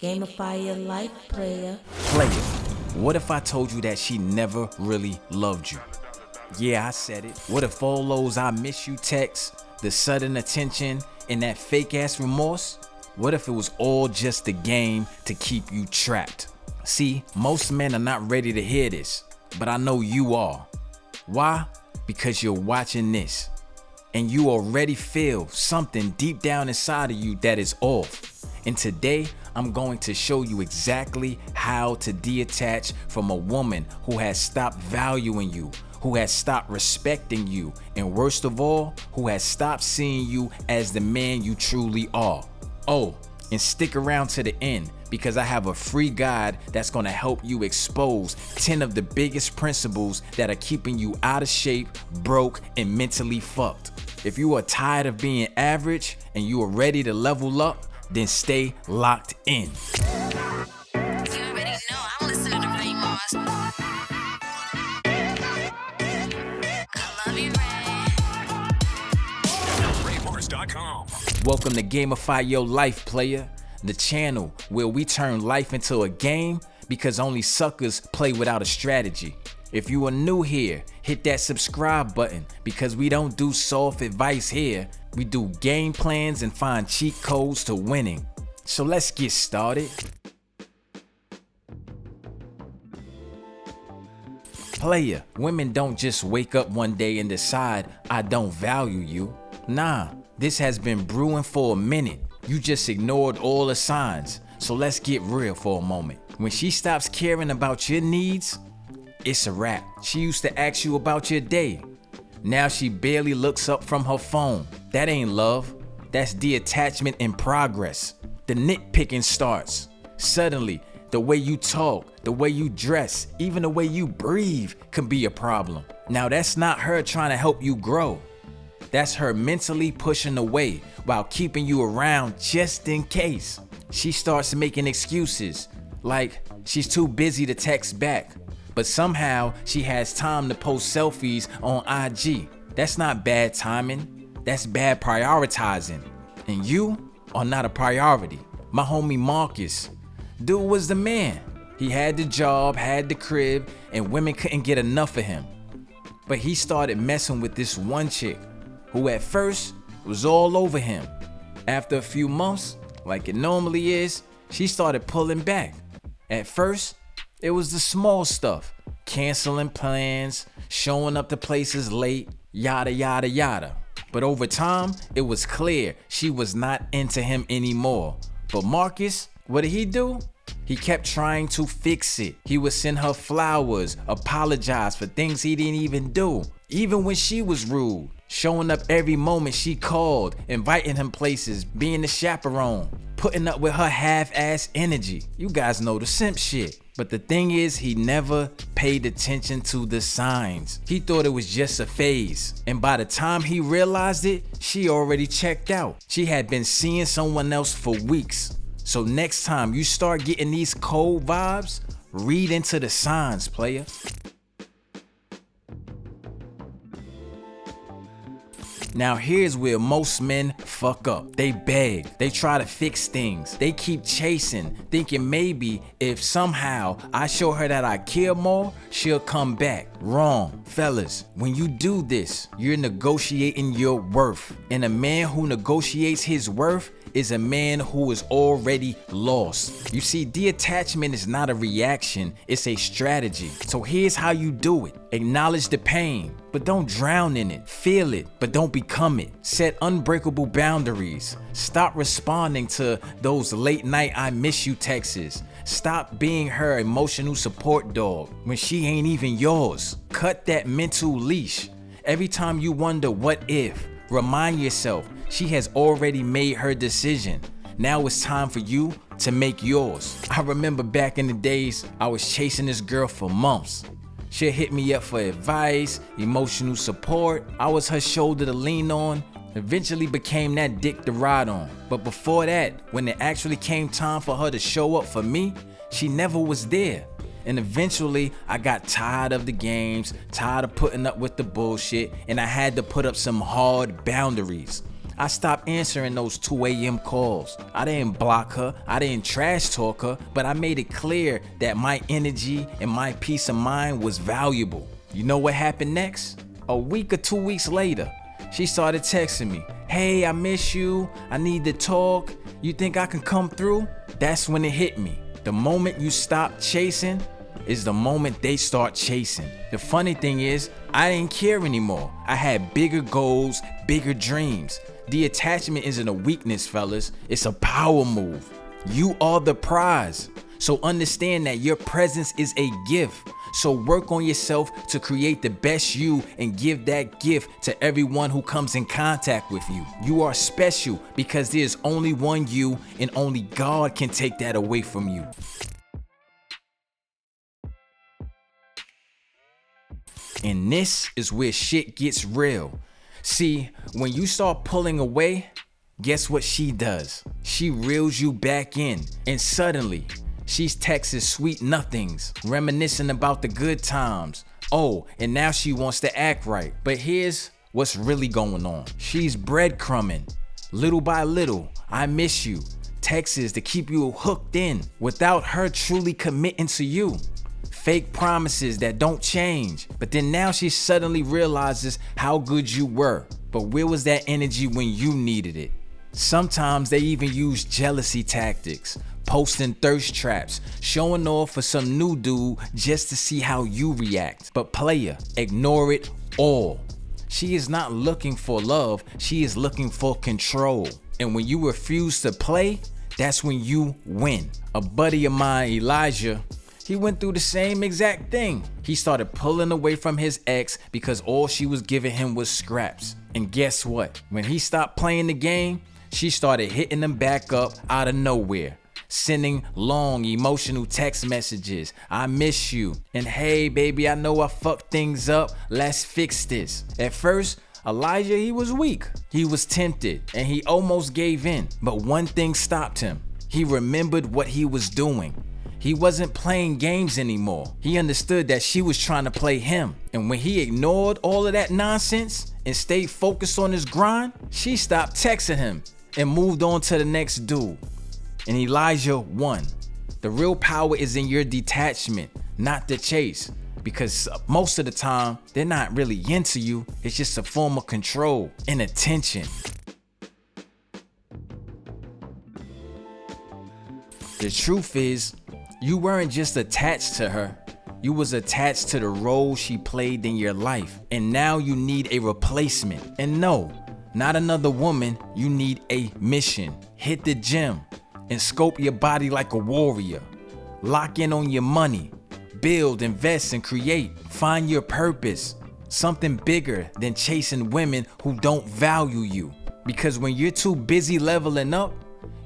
Gamify Your Life, player. Player, what if I told you that she never really loved you? Yeah, I said it. What if all those I miss you texts, the sudden attention, and that fake ass remorse? What if it was all just a game to keep you trapped? See, most men are not ready to hear this, but I know you are. Why? Because you're watching this, and you already feel something deep down inside of you that is off. And today, I'm going to show you exactly how to detach from a woman who has stopped valuing you, who has stopped respecting you, and worst of all, who has stopped seeing you as the man you truly are. Oh, and stick around to the end because I have a free guide that's gonna help you expose 10 of the biggest principles that are keeping you out of shape, broke, and mentally fucked. If you are tired of being average and you are ready to level up, then stay locked in. You already know I'm listening to Raye Mars. I love you, Raye. RayeMars.com. Welcome to Gamify Your Life, player, the channel where we turn life into a game because only suckers play without a strategy. If you are new here, hit that subscribe button because we don't do soft advice here. We do game plans and find cheat codes to winning. So let's get started. Player, women don't just wake up one day and decide, I don't value you. Nah, this has been brewing for a minute. You just ignored all the signs. So let's get real for a moment. When she stops caring about your needs, it's a wrap. She used to ask you about your day. Now she barely looks up from her phone. That ain't love. That's detachment in progress. The nitpicking starts. Suddenly, the way you talk, the way you dress, even the way you breathe can be a problem. Now that's not her trying to help you grow. That's her mentally pushing away while keeping you around just in case. She starts making excuses, like she's too busy to text back, but somehow she has time to post selfies on IG. That's not bad timing, that's bad prioritizing. And you are not a priority. My homie Marcus, dude was the man. He had the job, had the crib, and women couldn't get enough of him. But he started messing with this one chick who at first was all over him. After a few months, like it normally is, she started pulling back. At first, it was the small stuff, canceling plans, showing up to places late, yada yada yada. But over time, it was clear she was not into him anymore. But Marcus, what did he do? He kept trying to fix it. He would send her flowers, apologize for things he didn't even do, even when she was rude, showing up every moment she called, inviting him places, being the chaperone, putting up with her half-ass energy. You guys know the simp shit. But the thing is, he never paid attention to the signs. He thought it was just a phase. And by the time he realized it, she already checked out. She had been seeing someone else for weeks. So next time you start getting these cold vibes, read into the signs, player. Now here's where most men fuck up. They beg, they try to fix things, they keep chasing, thinking maybe if somehow I show her that I care more, she'll come back. Wrong. Fellas, when you do this, you're negotiating your worth. And a man who negotiates his worth is a man who is already lost. You see, detachment is not a reaction, it's a strategy. So here's how you do it. Acknowledge the pain, but don't drown in it. Feel it, but don't become it. Set unbreakable boundaries. Stop responding to those late night I miss you texts. Stop being her emotional support dog when she ain't even yours. Cut that mental leash. Every time you wonder what if, remind yourself she has already made her decision. Now it's time for you to make yours. I remember back in the days, I was chasing this girl for months. She'd hit me up for advice, emotional support. I was her shoulder to lean on. Eventually became that dick to ride on. But before that, when it actually came time for her to show up for me, she never was there. And eventually, I got tired of the games, tired of putting up with the bullshit, and I had to put up some hard boundaries. I stopped answering those 2 a.m. calls. I didn't block her, I didn't trash talk her, but I made it clear that my energy and my peace of mind was valuable. You know what happened next? A week or 2 weeks later, she started texting me, "Hey, I miss you, I need to talk, you think I can come through?" That's when it hit me. The moment you stop chasing is the moment they start chasing. The funny thing is, I didn't care anymore. I had bigger goals, bigger dreams. Detachment isn't a weakness, fellas. It's a power move. You are the prize. So understand that your presence is a gift. So work on yourself to create the best you and give that gift to everyone who comes in contact with you. You are special because there's only one you, and only God can take that away from you. And this is where shit gets real. See, when you start pulling away, guess what she does? She reels you back in, and suddenly, she's texting sweet nothings, reminiscing about the good times. Oh, and now she wants to act right. But here's what's really going on. She's breadcrumbing, little by little. I miss you. Texts to keep you hooked in without her truly committing to you. Fake promises that don't change. But then now she suddenly realizes how good you were. But where was that energy when you needed it? Sometimes they even use jealousy tactics, posting thirst traps, showing off for some new dude just to see how you react. But player, ignore it all. She is not looking for love, she is looking for control. And when you refuse to play, that's when you win. A buddy of mine, Elijah, he went through the same exact thing. He started pulling away from his ex because all she was giving him was scraps. And guess what? When he stopped playing the game, she started hitting him back up out of nowhere, sending long emotional text messages. "I miss you," and "Hey baby, I know I fucked things up, let's fix this." At first, Elijah, he was weak. He was tempted and he almost gave in. But one thing stopped him. He remembered what he was doing. He wasn't playing games anymore. He understood that she was trying to play him. And when he ignored all of that nonsense and stayed focused on his grind, she stopped texting him and moved on to the next dude. And Elijah won. The real power is in your detachment, not the chase. Because most of the time, they're not really into you. It's just a form of control and attention. The truth is, you weren't just attached to her. You was attached to the role she played in your life. And now you need a replacement. And no, not another woman, you need a mission. Hit the gym and scope your body like a warrior. Lock in on your money. Build, invest, and create. Find your purpose. Something bigger than chasing women who don't value you. Because when you're too busy leveling up,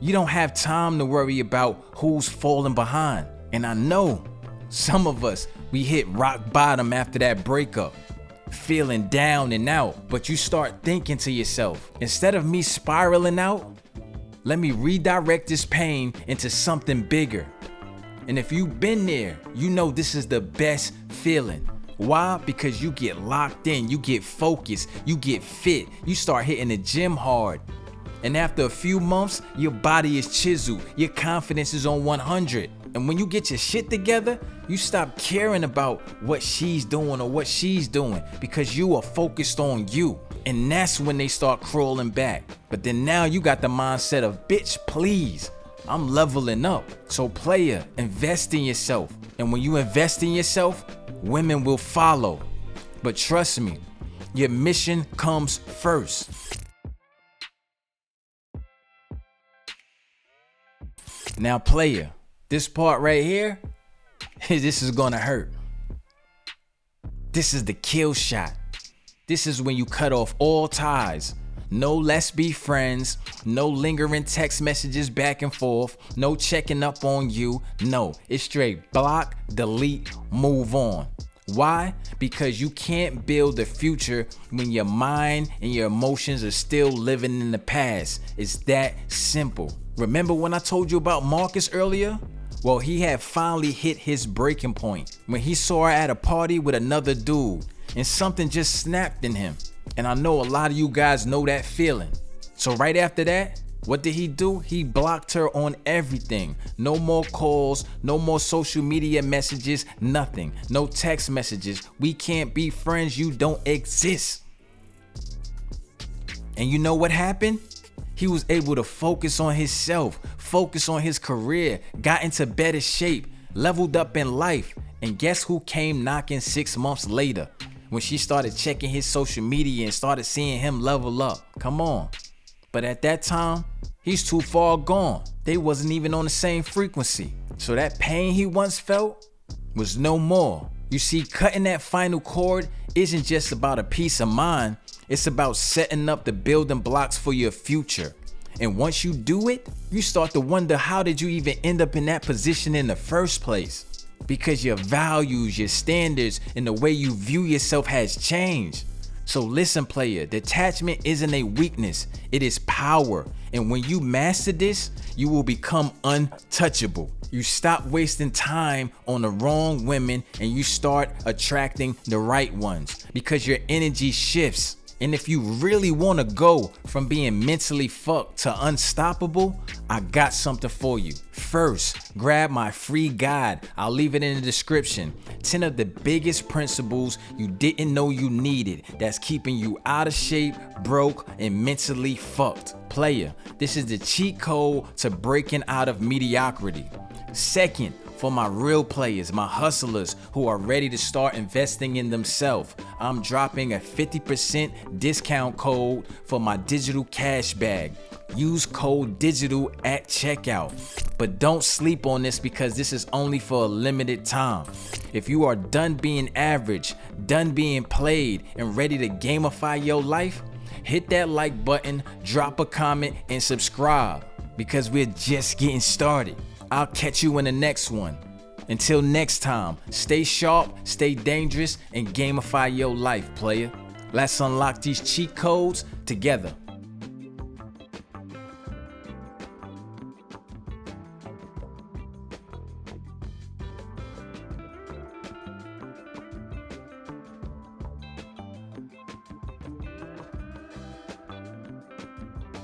you don't have time to worry about who's falling behind. And I know some of us, we hit rock bottom after that breakup, feeling down and out. But you start thinking to yourself, instead of me spiraling out, let me redirect this pain into something bigger. And if you've been there, you know this is the best feeling. Why? Because you get locked in, you get focused, you get fit, you start hitting the gym hard. And after a few months, your body is chiseled, your confidence is on 100. And when you get your shit together, you stop caring about what she's doing or what she's doing because you are focused on you. And that's when they start crawling back. But then now you got the mindset of, bitch, please, I'm leveling up. So player, invest in yourself. And when you invest in yourself, women will follow. But trust me, your mission comes first. Now player, this part right here, this is gonna hurt. This is the kill shot. This is when you cut off all ties. No let's be friends, no lingering text messages back and forth, no checking up on you. No, it's straight block, delete, move on. Why? Because you can't build a future when your mind and your emotions are still living in the past. It's that simple. Remember when I told you about Marcus earlier? Well, he had finally hit his breaking point when he saw her at a party with another dude and something just snapped in him. And I know a lot of you guys know that feeling. So right after that, what did he do? He blocked her on everything. No more calls, no more social media messages, nothing. No text messages. We can't be friends, you don't exist. And you know what happened? He was able to focus on himself, focus on his career, got into better shape, leveled up in life. And guess who came knocking 6 months later? When she started checking his social media and started seeing him level up. Come on. But at that time, he's too far gone. They wasn't even on the same frequency. So that pain he once felt was no more. You see, cutting that final cord isn't just about a peace of mind. It's about setting up the building blocks for your future. And once you do it, you start to wonder, how did you even end up in that position in the first place? Because your values, your standards, and the way you view yourself has changed. So listen, player, detachment isn't a weakness, it is power. And when you master this, you will become untouchable. You stop wasting time on the wrong women and you start attracting the right ones because your energy shifts. And if you really want to go from being mentally fucked to unstoppable, I got something for you. First, grab my free guide. I'll leave it in the description. 10 of the biggest principles you didn't know you needed that's keeping you out of shape, broke, and mentally fucked. Player, this is the cheat code to breaking out of mediocrity. Second, for my real players, my hustlers who are ready to start investing in themselves, I'm dropping a 50% discount code for my digital cash bag. Use code DIGITAL at checkout. But don't sleep on this because this is only for a limited time. If you are done being average, done being played, and ready to gamify your life, hit that like button, drop a comment, and subscribe because we're just getting started. I'll catch you in the next one. Until next time, stay sharp, stay dangerous, and gamify your life, player. Let's unlock these cheat codes together.